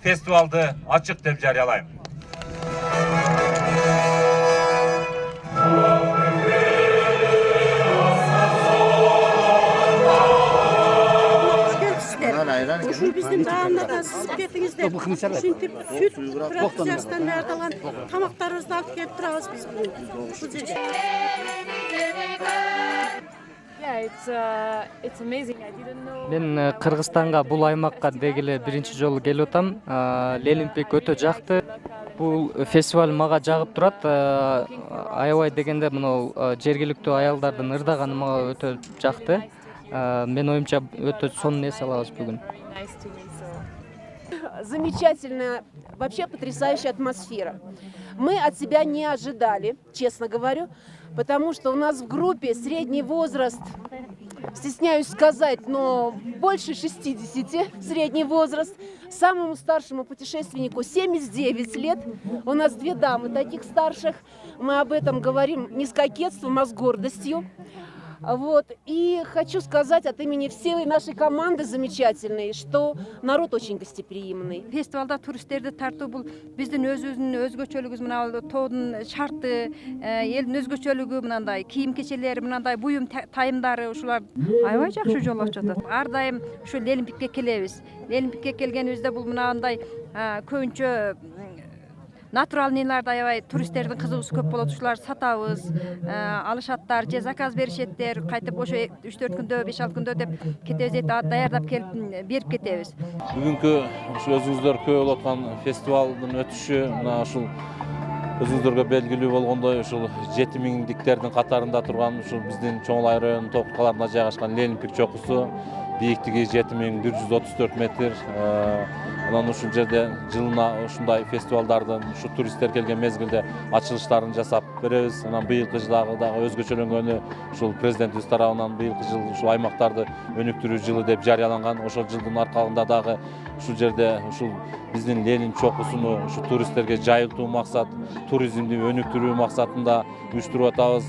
фестивалды ачык деп жарыялайм. Ушул биздин даамдардан сызып кетиңиздер. Ушинтип сүт продукциясынан даярдалган тамактарыбызды алып келип турабыз биз ушул жерге. Мен Кыргызстанга бул аймакка дегеле биринчи жолу келип атам. Ленинпик өтө жакты. Бул фестиваль мага жагып турат. Аябай дегенде мына жергиликтүү аялдардын ырдаганы мага өтө жакты. Мен оюмча өтө сонун эс алабыз бүгүн. Замечательная, вообще потрясающая атмосфера. Мы от себя не ожидали, честно говорю, потому что у нас в группе средний возраст, стесняюсь сказать, но больше 60 средний возраст. Самому старшему путешественнику 79 лет. У нас 2 дамы таких старших. Мы об этом говорим не с кокетством, а с гордостью. Вот. И хочу сказать от имени всей нашей команды замечательной, что народ очень гостеприимный. Фестивалда туристтерди тартуу бул биздин өзүбүздүн өзгөчөлүгүбүз, мына тоодун шарты, элдин өзгөчөлүгү, мындай кийим кечелери, мындай буюм тайымдары ушулар аябай жакшы жол ачып атат. Ар дайым ушу Ленинпикке келебиз. Ленинпикке келгенибизде бул мындай көбүнчө натуралныйларды аябай туристтердин кызыгуусу көп болот. Ушулар сатабыз, алышаттар, же заказ беришеттер, кайтып ошо 3-4 күндө, 5-6 күндө деп кетебиз, даярдап келип берип кетебиз. Бүгүнкү ушу өзүңүздөр көп болуп аткан фестивалдын өтүшү мына ушул өзүңүздөргө белгилүү болгондой ушул 7000-диктердин катарында турган ушул биздин Чоңлай районунун топуркаларында жайгашкан Ленинпик чокусу бийиктиги 7134 метр. Анан ушул жерде жылына ушундай фестивалдардын ушу туристтер келген мезгилде ачылыштарын жасап беребиз. Анан быйылкы жылы дагы өзгөчөлөнгөнү ушул президентибиз тарабынан быйылкы жыл ушул аймактарды өнүктүрүү жылы деп жарыяланган. Ошол жылдын аркалыгында дагы ушул жерде ушул биздин Ленин чокусуну ушу туристтерге жайылтуу максат, туризмди өнүктүрүү максатында уюштуруп атабыз.